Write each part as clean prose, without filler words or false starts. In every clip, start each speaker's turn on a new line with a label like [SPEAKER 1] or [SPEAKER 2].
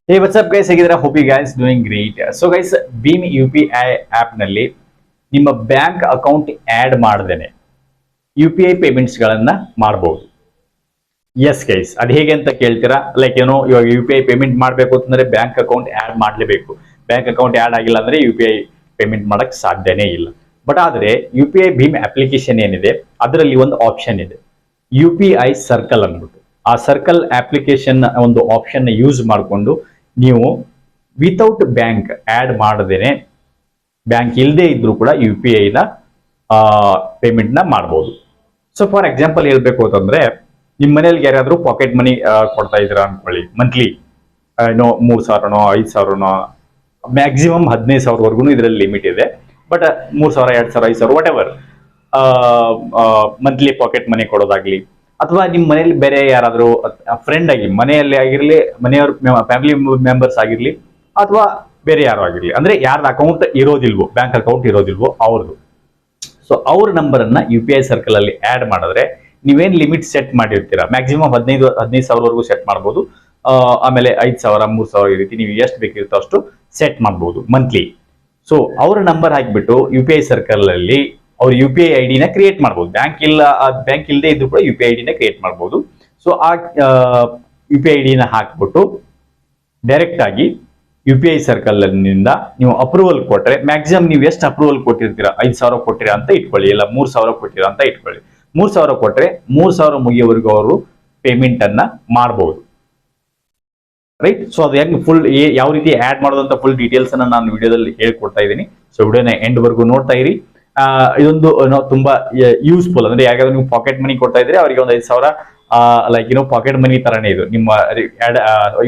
[SPEAKER 1] ಹೇ what's up guys, ಹೇಗಿದ್ದೀರಾ? Hope you guys doing great. So guys, ಭೀಮ್ U P I app ನಲ್ಲಿ ನಿಮ್ಮ bank account add ಮಾಡದೇನೆ U P I payments ಗಳನ್ನ ಮಾಡಬಹುದು. ಎಸ್ ಗೈಸ್, ಅದು ಹೇಗೆ ಅಂತ ಕೇಳ್ತೀರಾ? ಲೈಕ್ ಇವಾಗ ಯು ಪಿ ಐ ಪೇಮೆಂಟ್ ಮಾಡಬೇಕು ಅಂತಂದ್ರೆ ಬ್ಯಾಂಕ್ ಅಕೌಂಟ್ ಆಡ್ ಮಾಡಲೇಬೇಕು. ಬ್ಯಾಂಕ್ ಅಕೌಂಟ್ ಆಡ್ ಆಗಿಲ್ಲ ಅಂದ್ರೆ ಯು ಪಿ ಐ ಪೇಮೆಂಟ್ ಮಾಡಕ್ ಸಾಧ್ಯನೇ ಇಲ್ಲ. ಬಟ್ ಆದ್ರೆ ಯು ಪಿ ಐ ಭೀಮ್ ಅಪ್ಲಿಕೇಶನ್ ಏನಿದೆ ಅದರಲ್ಲಿ ಒಂದು ಆಪ್ಷನ್ ಇದೆ, ಯು ಪಿ ಐ ಸರ್ಕಲ್ ಅಂದ್ಬಿಟ್ಟು. ಆ ಸರ್ಕಲ್ ಅಪ್ಲಿಕೇಶನ್ ಒಂದು ಆಪ್ಷನ್ ಯೂಸ್ ಮಾಡಿಕೊಂಡು ನೀವು ವಿತೌಟ್ ಬ್ಯಾಂಕ್ ಆಡ್ ಮಾಡದೇನೆ, ಬ್ಯಾಂಕ್ ಇಲ್ಲದೆ ಇದ್ರೂ ಕೂಡ ಯು ಪಿ ಐನ ಪೇಮೆಂಟ್ ನ ಮಾಡಬಹುದು. ಸೊ ಫಾರ್ ಎಕ್ಸಾಂಪಲ್ ಹೇಳ್ಬೇಕು ಅಂತಂದ್ರೆ, ನಿಮ್ಮ ಮನೇಲಿ ಯಾರಾದ್ರೂ ಪಾಕೆಟ್ ಮನಿ ಕೊಡ್ತಾ ಇದ್ದೀರಾ ಅನ್ಕೊಳ್ಳಿ, ಮಂತ್ಲಿ 3,000ನೋ 5,000ನೋ ಮ್ಯಾಕ್ಸಿಮಮ್ 15,000ವರೆಗೂ ಇದರಲ್ಲಿ ಲಿಮಿಟ್ ಇದೆ. But 3,000 2,000 5,000 whatever monthly pocket money ಕೊಡೋದಾಗ್ಲಿ, ಅಥವಾ ನಿಮ್ಮ ಮನೇಲಿ ಬೇರೆ ಯಾರಾದರೂ ಫ್ರೆಂಡ್ ಆಗಿ ಮನೆಯಲ್ಲಿ ಆಗಿರ್ಲಿ, ಮನೆಯವ್ರ ಫ್ಯಾಮಿಲಿ ಮೆಂಬರ್ಸ್ ಆಗಿರ್ಲಿ, ಅಥವಾ ಬೇರೆ ಯಾರು ಆಗಿರ್ಲಿ, ಅಂದ್ರೆ ಯಾರ್ದು ಅಕೌಂಟ್ ಇರೋದಿಲ್ವೋ, ಬ್ಯಾಂಕ್ ಅಕೌಂಟ್ ಇರೋದಿಲ್ವೋ ಅವ್ರದ್ದು. ಸೊ ಅವ್ರ ನಂಬರ್ ಅನ್ನ ಯು ಪಿ ಐ ಸರ್ಕಲ್ ಅಲ್ಲಿ ಆಡ್ ಮಾಡಿದ್ರೆ ನೀವೇನ್ ಲಿಮಿಟ್ ಸೆಟ್ ಮಾಡಿರ್ತೀರಾ, ಮ್ಯಾಕ್ಸಿಮಮ್ 15,000ವರೆಗೂ ಸೆಟ್ ಮಾಡ್ಬೋದು. ಆಮೇಲೆ 5,000 3,000 ಈ ರೀತಿ ನೀವು ಎಷ್ಟು ಬೇಕಿರುತ್ತೋ ಅಷ್ಟು ಸೆಟ್ ಮಾಡ್ಬೋದು ಮಂತ್ಲಿ. ಸೊ ಅವ್ರ ನಂಬರ್ ಹಾಕ್ಬಿಟ್ಟು ಯು ಪಿ ಐ ಸರ್ಕಲ್ ಅಲ್ಲಿ ಅವ್ರು ಯು ಪಿ ಐ ಐ ಡಿನ ಕ್ರಿಯೇಟ್ ಮಾಡ್ಬೋದು. ಬ್ಯಾಂಕ್ ಇಲ್ಲದೆ ಇದ್ರು ಕೂಡ ಯು ಪಿ ಐ ಡಿನ ಕ್ರಿಯೇಟ್ ಮಾಡ್ಬೋದು. ಸೊ ಆ ಯು ಪಿ ಐ ಡಿನ ಹಾಕ್ಬಿಟ್ಟು ಡೈರೆಕ್ಟ್ ಆಗಿ ಯು ಪಿ ಐ ಸರ್ಕಲ್ ನಿಂದ ನೀವು ಅಪ್ರೂವಲ್ ಕೊಟ್ರೆ, ಮ್ಯಾಕ್ಸಿಮಮ್ ನೀವು ಎಷ್ಟು ಅಪ್ರೂವಲ್ ಕೊಟ್ಟಿರ್ತೀರಾ, 5,000 ಕೊಟ್ಟಿರಾ ಅಂತ ಇಟ್ಕೊಳ್ಳಿ, ಇಲ್ಲ 3,000 ಕೊಟ್ಟಿರಾ ಅಂತ ಇಟ್ಕೊಳ್ಳಿ. 3,000 ಕೊಟ್ರೆ 3,000 ಮುಗಿಯೋವರೆಗೂ ಅವರು ಪೇಮೆಂಟ್ ಅನ್ನ ಮಾಡಬಹುದು. ರೈಟ್. ಸೊ ಅದು ಹೆಂಗ್ ಫುಲ್ ಯಾವ ರೀತಿ ಆಡ್ ಮಾಡೋದಂತ ಫುಲ್ ಡೀಟೇಲ್ಸ್ ಅನ್ನ ನಾನು ವಿಡಿಯೋದಲ್ಲಿ ಹೇಳ್ಕೊಡ್ತಾ ಇದ್ದೀನಿ. ಸೊ ವಿಡಿಯೋನ ಎಂಡ್ ವರ್ಗು ನೋಡ್ತಾ ಇರಿ. ಇದೊಂದು ತುಂಬಾ ಯೂಸ್ಫುಲ್. ಅಂದ್ರೆ ಯಾಕಂದ್ರೆ ನೀವು ಪಾಕೆಟ್ ಮನಿ ಕೊಡ್ತಾ ಇದ್ರೆ ಅವರಿಗೆ ಒಂದು 5,000 ಲೈಕ್ ಪಾಕೆಟ್ ಮನಿ ತರಾನೇ ಇದು. ನಿಮ್ಮ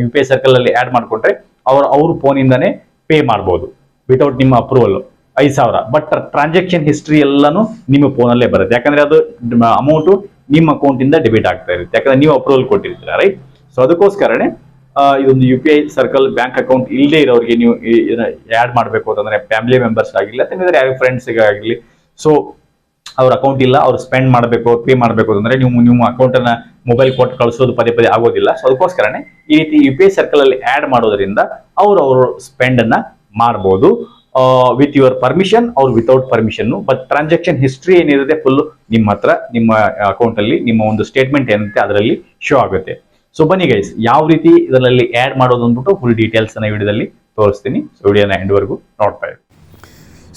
[SPEAKER 1] ಯು ಪಿ ಐ ಸರ್ಕಲ್ ಅಲ್ಲಿ ಆಡ್ ಮಾಡ್ಕೊಂಡ್ರೆ ಅವ್ರ ಫೋನ್ ಇಂದಾನೆ ಪೇ ಮಾಡಬಹುದು ವಿತೌಟ್ ನಿಮ್ಮ ಅಪ್ರೂವಲ್ 5,000. ಬಟ್ ಟ್ರಾನ್ಸಾಕ್ಷನ್ ಹಿಸ್ಟ್ರಿ ಎಲ್ಲಾನು ನಿಮ್ಮ ಫೋನ್ ಅಲ್ಲೇ ಬರುತ್ತೆ, ಯಾಕಂದ್ರೆ ಅದು ಅಮೌಂಟ್ ನಿಮ್ಮ ಅಕೌಂಟ್ ಇಂದ ಡೆಬಿಟ್ ಆಗ್ತಾ ಇರುತ್ತೆ, ಯಾಕಂದ್ರೆ ನೀವು ಅಪ್ರೂವಲ್ ಕೊಟ್ಟಿರ್ತೀರಾ. ರೈಟ್. ಸೊ ಅದಕ್ಕೋಸ್ಕರನೇ ಇದೊಂದು you P I circle bank account ಇಲ್ಲದೆ ಇರೋರಿಗೆ ನೀವು ಆಡ್ ಮಾಡಬೇಕು ಅಂತಂದ್ರೆ, ಫ್ಯಾಮಿಲಿ ಮೆಂಬರ್ಸ್ ಆಗಿಲ್ಲ ಅಥವಾ ಯಾರು ಫ್ರೆಂಡ್ಸ್ ಆಗಿರ್ಲಿ, ಸೊ ಅವ್ರ ಅಕೌಂಟ್ ಇಲ್ಲ, ಅವ್ರು ಸ್ಪೆಂಡ್ ಮಾಡಬೇಕು, ಪೇ ಮಾಡಬೇಕು ಅಂತಂದ್ರೆ ನಿಮ್ಮ ಅಕೌಂಟ್ ಅನ್ನ ಮೊಬೈಲ್ ಕೊಟ್ಟು ಕಳಿಸೋದು ಪದೇ ಪದೇ ಆಗೋದಿಲ್ಲ. ಸೊ ಅದಕ್ಕೋಸ್ಕರನೇ ಈ ರೀತಿ ಯು ಪಿ ಐ ಸರ್ಕಲ್ ಅಲ್ಲಿ ಆಡ್ ಮಾಡೋದ್ರಿಂದ ಅವರು ಸ್ಪೆಂಡ್ ಅನ್ನ ಮಾಡಬಹುದು ವಿತ್ ಯುವರ್ ಪರ್ಮಿಷನ್ ಅವ್ರು without permission. But transaction history ಏನಿರುತ್ತೆ ಫುಲ್ ನಿಮ್ಮ ಹತ್ರ, ನಿಮ್ಮ ಅಕೌಂಟ್ ಅಲ್ಲಿ ನಿಮ್ಮ ಒಂದು ಸ್ಟೇಟ್ಮೆಂಟ್ ಏನಿರುತ್ತೆ ಅದರಲ್ಲಿ ಶೋ ಆಗುತ್ತೆ. ಸೊ ಬನ್ನಿ ಗೈಸ್, ಯಾವ ರೀತಿ ಇದರಲ್ಲಿ ಆಡ್ ಮಾಡೋದು ಅಂದ್ಬಿಟ್ಟು ಫುಲ್ ಡೀಟೇಲ್ಸ್ ಅನ್ನ ವಿಡಿಯೋದಲ್ಲಿ ತೋರಿಸ್ತೀನಿ. ಸೊ ವಿಡಿಯೋನ ಎಂಡ್ ವರೆಗೂ ನೋಡ್ತಾ ಇರಿ.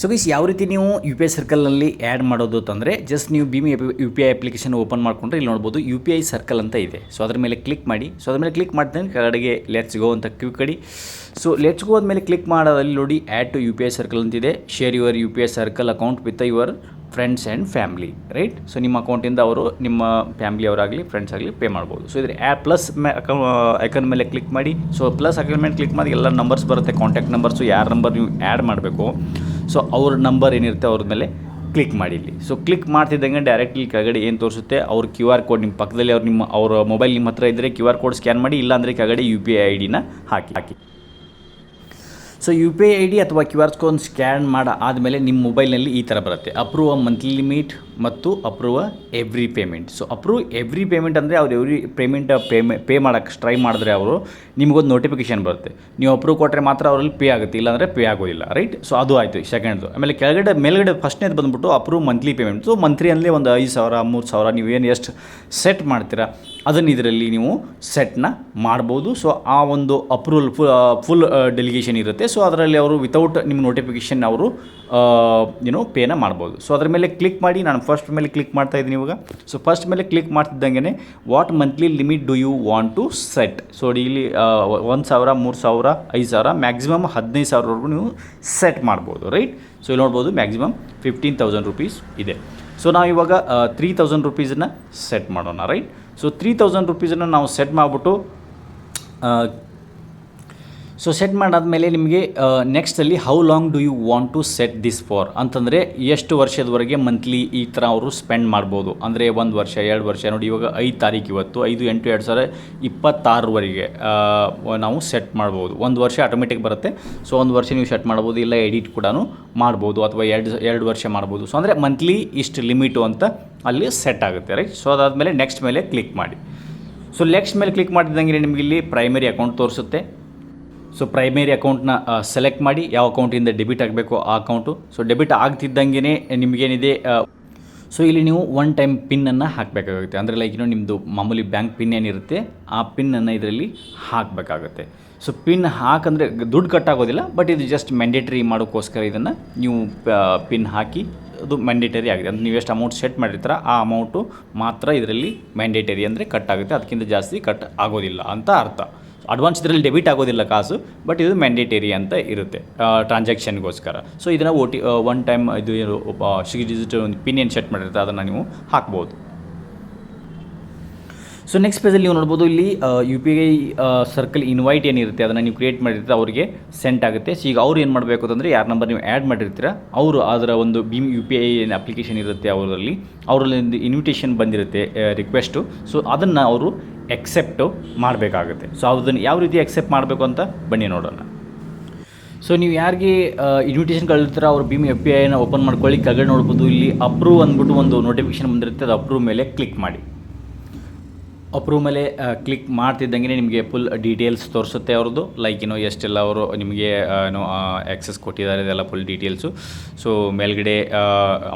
[SPEAKER 2] ಸೊ ಗೈಸ್, ಯಾವ ರೀತಿ ನೀವು ಯು ಪಿ ಐ ಸರ್ಕಲ್ನಲ್ಲಿ ಆ್ಯಡ್ ಮಾಡೋದು ಅಂತಂದರೆ, ಜಸ್ಟ್ ನೀವು ಭೀಮ್ U P I application open ಮಾಡಿಕೊಂಡ್ರೆ ಇಲ್ಲಿ ನೋಡ್ಬೋದು ಯು ಪಿ ಐ ಸರ್ಕಲ್ ಅಂತ ಇದೆ. ಸೊ ಅದ್ರ ಮೇಲೆ ಕ್ಲಿಕ್ ಮಾಡಿ. ಸೊ ಅದ್ರ ಮೇಲೆ ಕ್ಲಿಕ್ ಮಾಡಿದ್ರೆ ಕೆಳಗಡೆಗೆ ಲೆಟ್ಸ್ ಗೋ ಅಂತ ಕ್ಲಿಕ್ ಮಾಡಿ. ಸೊ ಲೆಟ್ಸ್ ಗೋ ಆದಮೇಲೆ ಕ್ಲಿಕ್ ಮಾಡೋದಲ್ಲಿ ನೋಡಿ add to U P I circle ಅಂತಿದೆ. Share your U P I circle account with your friends and family. Right. So ನಿಮ್ಮ ಅಕೌಂಟಿಂದ ಅವರು ನಿಮ್ಮ ಫ್ಯಾಮಿಲಿ ಅವರಾಗಲಿ ಫ್ರೆಂಡ್ಸ್ ಆಗಲಿ ಪೇ ಮಾಡ್ಬೋದು. ಸೊ ಇದ್ರೆ ಪ್ಲಸ್ ಐಕನ್ ಮೇಲೆ ಕ್ಲಿಕ್ ಮಾಡಿ. ಸೊ ಪ್ಲಸ್ ಐಕನ್ ಮೇಲೆ ಕ್ಲಿಕ್ ಮಾಡಿ ಎಲ್ಲ ನಂಬರ್ಸ್ ಬರುತ್ತೆ, ಕಾಂಟ್ಯಾಕ್ಟ್ ನಂಬರ್ಸು, ಯಾರ ನಂಬರ್ ನೀವು ಆ್ಯಡ್ ಮಾಡಬೇಕು ಸೊ ಅವ್ರ ನಂಬರ್ ಏನಿರುತ್ತೆ ಅವ್ರ ಮೇಲೆ ಕ್ಲಿಕ್ ಮಾಡಿ ಇಲ್ಲಿ. ಸೊ ಕ್ಲಿಕ್ ಮಾಡ್ತಿದ್ದಂಗೆ ಡೈರೆಕ್ಟ್ಲಿ ಕೆಳಗಡೆ ಏನು ತೋರಿಸುತ್ತೆ ಅವ್ರ ಕ್ಯೂ ಆರ್ ಕೋಡ್, ನಿಮ್ಮ ಪಕ್ಕದಲ್ಲಿ ಅವ್ರ ಮೊಬೈಲ್ ನಿಮ್ಮ ಹತ್ರ ಇದ್ದರೆ ಕ್ಯೂ ಆರ್ ಕೋಡ್ ಸ್ಕ್ಯಾನ್ ಮಾಡಿ, ಇಲ್ಲಾಂದರೆ ಕೆಳಗಡೆ ಯು ಪಿ ಐ ಐ ಡಿನ ಹಾಕಿ. So U P I I D ಅಥವಾ ಕ್ಯೂ ಆರ್ ಕೋಡ್ ಸ್ಕ್ಯಾನ್ ಆದಮೇಲೆ ನಿಮ್ಮ ಮೊಬೈಲ್ನಲ್ಲಿ ಈ ಥರ ಬರುತ್ತೆ, ಅಪ್ರೂವ್ ಅ ಮಂತ್ಲಿ ಲಿಮಿಟ್ ಮತ್ತು approve a every payment. So approve every payment ಅಂದರೆ ಅವ್ರು ಎವ್ರಿ ಪೇ ಮಾಡೋಕ್ಕೆ ಟ್ರೈ ಮಾಡಿದ್ರೆ ಅವರು ನಿಮಗೊಂದು ನೋಟಿಫಿಕೇಶನ್ ಬರುತ್ತೆ. ನೀವು ಅಪ್ರೂವ್ ಕೊಟ್ಟರೆ ಮಾತ್ರ ಅವರಲ್ಲಿ ಪೇ ಆಗುತ್ತೆ, ಇಲ್ಲಾಂದರೆ ಪೇ ಆಗೋದಿಲ್ಲ. ರೈಟ್. ಸೊ ಅದು ಆಯಿತು ಸೆಕೆಂಡ್ದು. ಆಮೇಲೆ ಮೇಲ್ಗಡೆ ಫಸ್ಟ್ನೇದು ಬಂದುಬಿಟ್ಟು approve monthly payment. So monthly ಒಂದು 5,000 3,000 ನೀವೇನು ಎಷ್ಟು ಸೆಟ್ ಮಾಡ್ತೀರಾ ಅದನ್ನು ಇದರಲ್ಲಿ ನೀವು ಸೆಟ್ನ ಮಾಡ್ಬೋದು. ಸೊ ಆ ಒಂದು ಅಪ್ರೂವಲ್ ಫುಲ್ ಡೆಲಿಗೇಷನ್ ಇರುತ್ತೆ. ಸೊ ಅದರಲ್ಲಿ ಅವರು ವಿತೌಟ್ ನಿಮ್ಮ ನೋಟಿಫಿಕೇಷನ್ ಅವರು ಪೇನ ಮಾಡ್ಬೋದು. ಸೊ ಅದ್ರ ಮೇಲೆ ಕ್ಲಿಕ್ ಮಾಡಿ. ನಾನು ಫಸ್ಟ್ ಮೇಲೆ ಕ್ಲಿಕ್ ಮಾಡ್ತಾ ಇದ್ದೀನಿ ಇವಾಗ. ಸೊ ಫಸ್ಟ್ ಮೇಲೆ ಕ್ಲಿಕ್ ಮಾಡ್ತಿದ್ದಂಗೆ what monthly limit do you want to set. So ಇಲ್ಲಿ 1,000 3,000 5,000 ಮ್ಯಾಕ್ಸಿಮಮ್ 15,000ವರೆಗೂ ನೀವು ಸೆಟ್ ಮಾಡ್ಬೋದು. ರೈಟ್. ಸೊ ಇಲ್ಲಿ ನೋಡ್ಬೋದು ಮ್ಯಾಕ್ಸಿಮಮ್ 15,000 ರುಪೀಸ್ ಇದೆ. ಸೊ ನಾವು ಇವಾಗ 3,000 ರುಪೀಸನ್ನು ಸೆಟ್ ಮಾಡೋಣ. ರೈಟ್. ಸೊ 3,000 ರುಪೀಸನ್ನು ನಾವು ಸೆಟ್ ಮಾಡಿಬಿಟ್ಟು ಸೊ ಸೆಟ್ ಮಾಡಾದಮೇಲೆ ನಿಮಗೆ ನೆಕ್ಸ್ಟಲ್ಲಿ how long do you want to set this for ಅಂತಂದರೆ ಎಷ್ಟು ವರ್ಷದವರೆಗೆ ಮಂತ್ಲಿ ಈ ಥರ ಅವರು ಸ್ಪೆಂಡ್ ಮಾಡ್ಬೋದು. ಅಂದರೆ 1 ವರ್ಷ 2 ವರ್ಷ. ನೋಡಿ ಇವಾಗ 5 ತಾರೀಕು, ಇವತ್ತು 5/8/2026ವರೆಗೆ ನಾವು ಸೆಟ್ ಮಾಡ್ಬೋದು. 1 ವರ್ಷ ಆಟೋಮೆಟಿಕ್ ಬರುತ್ತೆ. ಸೊ 1 ವರ್ಷ ನೀವು ಸೆಟ್ ಮಾಡ್ಬೋದು, ಇಲ್ಲ ಎಡಿಟ್ ಕೂಡ ಮಾಡ್ಬೋದು, ಅಥವಾ 2 ವರ್ಷ ಮಾಡ್ಬೋದು. ಸೊ ಅಂದರೆ ಮಂತ್ಲಿ ಇಷ್ಟು ಲಿಮಿಟು ಅಂತ ಅಲ್ಲಿ ಸೆಟ್ ಆಗುತ್ತೆ. ರೈಟ್. ಸೊ ಅದಾದಮೇಲೆ ನೆಕ್ಸ್ಟ್ ಮೇಲೆ ಕ್ಲಿಕ್ ಮಾಡಿ. ಸೊ ನೆಕ್ಸ್ಟ್ ಮೇಲೆ ಕ್ಲಿಕ್ ಮಾಡಿದಂಗೆ ನಿಮಗೆ ಇಲ್ಲಿ ಪ್ರೈಮರಿ ಅಕೌಂಟ್ ತೋರಿಸುತ್ತೆ. ಸೊ ಪ್ರೈಮರಿ ಅಕೌಂಟ್ನ ಸೆಲೆಕ್ಟ್ ಮಾಡಿ ಯಾವ ಅಕೌಂಟಿಂದ ಡೆಬಿಟ್ ಆಗಬೇಕು ಆ ಅಕೌಂಟು. ಸೊ ಡೆಬಿಟ್ ಆಗ್ತಿದ್ದಂಗೆ ನಿಮಗೇನಿದೆ, ಸೊ ಇಲ್ಲಿ ನೀವು ಒನ್ ಟೈಮ್ ಪಿನ್ನನ್ನು ಹಾಕಬೇಕಾಗುತ್ತೆ. ಅಂದರೆ ಲೈಕ್ ನಿಮ್ಮದು ಮಾಮೂಲಿ ಬ್ಯಾಂಕ್ ಪಿನ್ ಏನಿರುತ್ತೆ ಆ ಪಿನ್ನನ್ನು ಇದರಲ್ಲಿ ಹಾಕಬೇಕಾಗುತ್ತೆ. ಸೊ ಪಿನ್ ಹಾಕಂದರೆ ದುಡ್ಡು ಕಟ್ಟಾಗೋದಿಲ್ಲ, ಬಟ್ ಇದು ಜಸ್ಟ್ ಮ್ಯಾಂಡೇಟರಿ ಮಾಡೋಕ್ಕೋಸ್ಕರ ಇದನ್ನು ನೀವು ಪಿನ್ ಹಾಕಿ ಅದು ಮ್ಯಾಂಡೇಟರಿ ಆಗಿದೆ. ಅಂದರೆ ನೀವು ಎಷ್ಟು ಅಮೌಂಟ್ ಸೆಟ್ ಮಾಡಿರ್ತೀರ ಆ ಅಮೌಂಟು ಮಾತ್ರ ಇದರಲ್ಲಿ ಮ್ಯಾಂಡೇಟರಿ, ಅಂದರೆ ಕಟ್ ಆಗುತ್ತೆ, ಅದಕ್ಕಿಂತ ಜಾಸ್ತಿ ಕಟ್ ಆಗೋದಿಲ್ಲ ಅಂತ ಅರ್ಥ. ಅಡ್ವಾನ್ಸ್ ಇದರಲ್ಲಿ ಡೆಬಿಟ್ ಆಗೋದಿಲ್ಲ ಕಾಸು, ಬಟ್ ಇದು ಮ್ಯಾಂಡೇಟರಿ ಅಂತ ಇರುತ್ತೆ ಟ್ರಾನ್ಸಾಕ್ಷನ್ಗೋಸ್ಕರ. ಸೊ ಇದನ್ನು ಒನ್ ಟೈಮ್ ಇದು 6 ಡಿಜಿಟ್ ಒಂದು ಪಿನ್ ಏನು ಸೆಟ್ ಮಾಡಿರುತ್ತೆ ಅದನ್ನು ನೀವು ಹಾಕ್ಬೋದು. ಸೊ ನೆಕ್ಸ್ಟ್ ಪೇಜಲ್ಲಿ ನೀವು ನೋಡ್ಬೋದು, ಇಲ್ಲಿ you P I circle invite ಏನಿರುತ್ತೆ ಅದನ್ನು ನೀವು ಕ್ರಿಯೇಟ್ ಮಾಡಿರ್ತೀರ, ಅವರಿಗೆ ಸೆಂಟ್ ಆಗುತ್ತೆ. ಸೊ ಈಗ ಅವ್ರು ಏನು ಮಾಡಬೇಕು ಅಂತಂದರೆ ಯಾರ ನಂಬರ್ ನೀವು ಆ್ಯಡ್ ಮಾಡಿರ್ತೀರ ಅವರು ಅದರ ಒಂದು ಭೀಮ್ ಯು ಪಿ ಐ ಏನು ಅಪ್ಲಿಕೇಶನ್ ಇರುತ್ತೆ ಅವರಲ್ಲಿ ಒಂದು ಇನ್ವಿಟೇಷನ್ ಬಂದಿರುತ್ತೆ ರಿಕ್ವೆಸ್ಟು. ಸೊ ಅದನ್ನು ಅವರು ಎಕ್ಸೆಪ್ಟು ಮಾಡಬೇಕಾಗುತ್ತೆ. ಸೊ ಅದನ್ನು ಯಾವ ರೀತಿ ಎಕ್ಸೆಪ್ಟ್ ಮಾಡಬೇಕು ಅಂತ ಬನ್ನಿ ನೋಡೋಣ. ಸೊ ನೀವು ಯಾರಿಗೆ ಇನ್ವಿಟೇಷನ್ ಕಳಿರ್ತೀರ ಅವ್ರು ಭೀಮ್ ಯು ಪಿ ಐನ ಓಪನ್ ಮಾಡ್ಕೊಳ್ಳಿ. ಕೆಳಗಡೆ ನೋಡ್ಬೋದು ಇಲ್ಲಿ ಅಪ್ರೂವ್ ಅಂದ್ಬಿಟ್ಟು ಒಂದು ನೋಟಿಫಿಕೇಶನ್ ಬಂದಿರುತ್ತೆ, ಅದು ಅಪ್ರೂವ್ ಮೇಲೆ ಕ್ಲಿಕ್ ಮಾಡಿ. ಅಪ್ರೂವ್ ಮೇಲೆ ಕ್ಲಿಕ್ ಮಾಡ್ತಿದ್ದಂಗೆ ನಿಮಗೆ ಫುಲ್ ಡೀಟೇಲ್ಸ್ ತೋರಿಸುತ್ತೆ ಅವ್ರದ್ದು, ಲೈಕ್ ಎಷ್ಟೆಲ್ಲ ಅವರು ನಿಮಗೆ ಆ್ಯಕ್ಸಸ್ ಕೊಟ್ಟಿದ್ದಾರೆ ಇದೆಲ್ಲ ಫುಲ್ ಡೀಟೇಲ್ಸು. ಸೊ ಮೇಲ್ಗಡೆ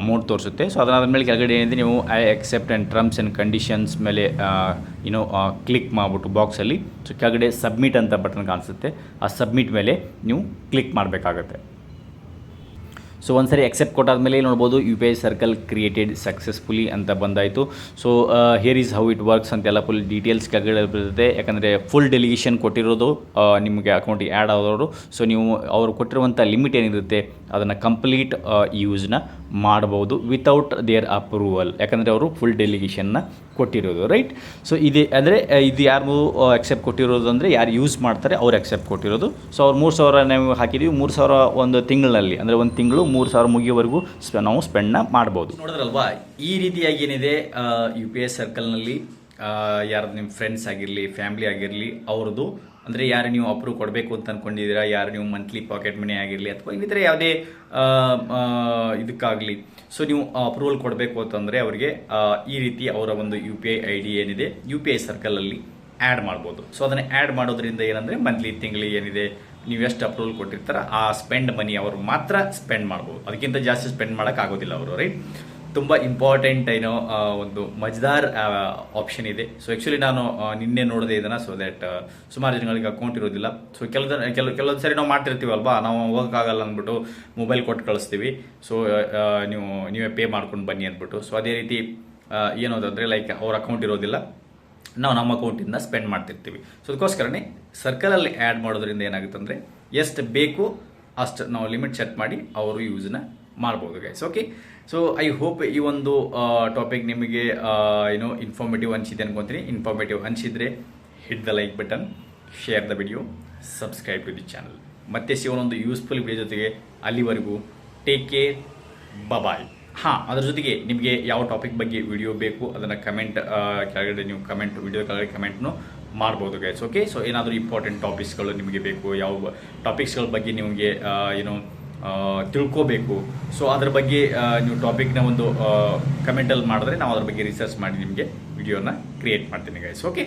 [SPEAKER 2] ಅಮೌಂಟ್ ತೋರಿಸುತ್ತೆ. ಸೊ ಅದಾದಮೇಲೆ ಕೆಳಗಡೆ ಏನಿದೆ ನೀವು I accept and terms and conditions ಮೇಲೆ ಕ್ಲಿಕ್ ಮಾಡಿಬಿಟ್ಟು ಬಾಕ್ಸಲ್ಲಿ ಸೊ ಕೆಳಗಡೆ ಸಬ್ಮಿಟ್ ಅಂತ ಬಟನ್ ಕಾಣಿಸುತ್ತೆ, ಆ ಸಬ್ಮಿಟ್ ಮೇಲೆ ನೀವು ಕ್ಲಿಕ್ ಮಾಡಬೇಕಾಗತ್ತೆ. ಸೊ ಒಂದ್ಸರಿ ಎಕ್ಸೆಪ್ಟ್ ಕೊಟ್ಟಾದಮೇಲೆ ನೋಡ್ಬೋದು U P I circle created successfully ಅಂತ ಬಂದಾಯಿತು. So here is how it works ಅಂತೆಲ್ಲ ಫುಲ್ ಡೀಟೇಲ್ಸ್ ಕೆಳಗಡೆ ಬರುತ್ತೆ. ಯಾಕಂದರೆ ಫುಲ್ ಡೆಲಿಗೇಷನ್ ಕೊಟ್ಟಿರೋದು ನಿಮಗೆ ಅಕೌಂಟಿಗೆ ಆ್ಯಡ್ ಆದವರು. ಸೊ ನೀವು ಅವರು ಕೊಟ್ಟಿರುವಂಥ ಲಿಮಿಟ್ ಏನಿರುತ್ತೆ ಅದನ್ನು ಕಂಪ್ಲೀಟ್ ಯೂಸ್ನ ಮಾಡ್ಬೋದು ವಿತೌಟ್ ದೇರ್ ಅಪ್ರೂವಲ್, ಯಾಕಂದರೆ ಅವರು ಫುಲ್ ಡೆಲಿಗೇಷನ್ನ ಕೊಟ್ಟಿರೋದು, ರೈಟ್. ಸೊ ಇದು ಅಂದರೆ ಇದು ಯಾರು ಎಕ್ಸೆಪ್ಟ್ ಕೊಟ್ಟಿರೋದು ಅಂದರೆ ಯಾರು ಯೂಸ್ ಮಾಡ್ತಾರೆ ಅವ್ರು ಎಕ್ಸೆಪ್ಟ್ ಕೊಟ್ಟಿರೋದು. ಸೊ ಅವ್ರು 3,000 ನಾವು ಹಾಕಿದ್ದೀವಿ, 3,000 ಒಂದು ತಿಂಗಳಲ್ಲಿ, ಅಂದರೆ ಒಂದು ತಿಂಗಳು 3,000 ಮುಗಿಯೋವರೆಗೂ ನಾವು ಸ್ಪೆಂಡ್ನ ಮಾಡ್ಬೋದು. ನೋಡಿದ್ರಲ್ವಾ, ಈ ರೀತಿಯಾಗಿ ಏನಿದೆ ಯು ಪಿ ಐ ಸರ್ಕಲ್ನಲ್ಲಿ ಯಾರು ನಿಮ್ಮ ಫ್ರೆಂಡ್ಸ್ ಆಗಿರಲಿ ಫ್ಯಾಮ್ಲಿ ಆಗಿರಲಿ ಅವ್ರದ್ದು, ಅಂದರೆ ಯಾರು ನೀವು ಅಪ್ರೂವ್ ಕೊಡಬೇಕು ಅಂತ ಅಂದ್ಕೊಂಡಿದ್ದೀರಾ, ಯಾರು ನೀವು ಮಂತ್ಲಿ ಪಾಕೆಟ್ ಮನಿ ಆಗಿರಲಿ ಅಥವಾ ಇನ್ನಿತರ ಯಾವುದೇ ಇದಕ್ಕಾಗಲಿ, ಸೊ ನೀವು ಅಪ್ರೂವಲ್ ಕೊಡಬೇಕು ಅಂತಂದರೆ ಅವರಿಗೆ ಈ ರೀತಿ ಅವರ ಒಂದು ಯು ಪಿ ಐ ID ಏನಿದೆ ಯು ಪಿ ಐ ಸರ್ಕಲಲ್ಲಿ ಆ್ಯಡ್ ಮಾಡ್ಬೋದು. ಸೊ ಅದನ್ನು ಆ್ಯಡ್ ಮಾಡೋದ್ರಿಂದ ಏನಂದರೆ ಮಂತ್ಲಿ ತಿಂಗಳಿಗೆ ಏನಿದೆ ನೀವು ಎಷ್ಟು ಅಪ್ರೂವಲ್ ಕೊಟ್ಟಿರ್ತಾರೆ ಆ ಸ್ಪೆಂಡ್ ಮನಿ ಅವರು ಮಾತ್ರ ಸ್ಪೆಂಡ್ ಮಾಡ್ಬೋದು, ಅದಕ್ಕಿಂತ ಜಾಸ್ತಿ ಸ್ಪೆಂಡ್ ಮಾಡೋಕ್ಕಾಗೋದಿಲ್ಲ ಅವರು, ರೈಟ್. ತುಂಬ ಇಂಪಾರ್ಟೆಂಟ್ ಒಂದು ಮಜದಾರ್ ಆಪ್ಷನ್ ಇದೆ. ಸೊ ಆ್ಯಕ್ಚುಲಿ ನಾನು ನಿನ್ನೆ ನೋಡಿದೆ ಇದನ್ನು. ಸೊ ದ್ಯಾಟ್ ಸುಮಾರು ಜನಗಳಿಗೆ ಅಕೌಂಟ್ ಇರೋದಿಲ್ಲ. ಸೊ ಕೆಲವೊಂದು ಸರಿ ನಾವು ಮಾಡ್ತಿರ್ತೀವಲ್ವಾ, ನಾವು ಹೋಗೋಕ್ಕಾಗಲ್ಲ ಅಂದ್ಬಿಟ್ಟು ಮೊಬೈಲ್ ಕೊಟ್ಟು ಕಳಿಸ್ತೀವಿ. ಸೊ ನೀವೇ ಪೇ ಮಾಡ್ಕೊಂಡು ಬನ್ನಿ ಅಂದ್ಬಿಟ್ಟು. ಸೊ ಅದೇ ರೀತಿ ಏನೋದಂದರೆ ಲೈಕ್ ಅವ್ರ ಅಕೌಂಟ್ ಇರೋದಿಲ್ಲ, ನಾವು ನಮ್ಮ ಅಕೌಂಟಿಂದ ಸ್ಪೆಂಡ್ ಮಾಡ್ತಿರ್ತೀವಿ. ಸೊ ಅದಕ್ಕೋಸ್ಕರನೇ ಸರ್ಕಲಲ್ಲಿ ಆ್ಯಡ್ ಮಾಡೋದ್ರಿಂದ ಏನಾಗುತ್ತೆ ಅಂದರೆ ಎಷ್ಟು ಬೇಕು ಅಷ್ಟು ನಾವು ಲಿಮಿಟ್ ಸೆಟ್ ಮಾಡಿ ಅವರು ಯೂಸನ್ನ ಮಾಡ್ಬೋದು guys. Okay, so I hope ಈ ಒಂದು ಟಾಪಿಕ್ ನಿಮಗೆ ಇನ್ಫಾರ್ಮೇಟಿವ್ ಅನಿಸಿದೆ ಅನ್ಕೊತೀನಿ. ಇನ್ಫಾರ್ಮೇಟಿವ್ ಅನಿಸಿದರೆ hit the like button, share the video, subscribe to the channel. ಮತ್ತೆ ಸಿಗೋಣೊಂದು ಯೂಸ್ಫುಲ್ ವಿಡಿಯೋ ಜೊತೆಗೆ. ಅಲ್ಲಿವರೆಗೂ ಟೇಕ್ ಕೇರ್, ಬಾಯ್. ಹಾಂ, ಅದರ ಜೊತೆಗೆ ನಿಮಗೆ ಯಾವ ಟಾಪಿಕ್ ಬಗ್ಗೆ ವಿಡಿಯೋ ಬೇಕು ಅದನ್ನು ಕಮೆಂಟ್ ಕೆಳಗಡೆ ನೀವು ವಿಡಿಯೋ ಕೆಳಗಡೆ ಕಮೆಂಟ್ನು ಮಾಡ್ಬೋದು ಗೈಸ್. ಓಕೆ, ಸೊ ಏನಾದರೂ ಇಂಪಾರ್ಟೆಂಟ್ ಟಾಪಿಕ್ಸ್ಗಳು ನಿಮಗೆ ಬೇಕು, ಯಾವ ಟಾಪಿಕ್ಸ್ಗಳ ಬಗ್ಗೆ ನಿಮಗೆ ತಿಳ್ಕೋಬೇಕು, ಸೊ ಅದ್ರ ಬಗ್ಗೆ ನೀವು ಟಾಪಿಕ್ನ ಒಂದು ಕಮೆಂಟಲ್ಲಿ ಮಾಡಿದ್ರೆ ನಾವು ಅದ್ರ ಬಗ್ಗೆ ರಿಸರ್ಚ್ ಮಾಡಿ ನಿಮಗೆ ವಿಡಿಯೋನ ಕ್ರಿಯೇಟ್ ಮಾಡ್ತೀನಿ ಗೈಸ್. ಓಕೆ.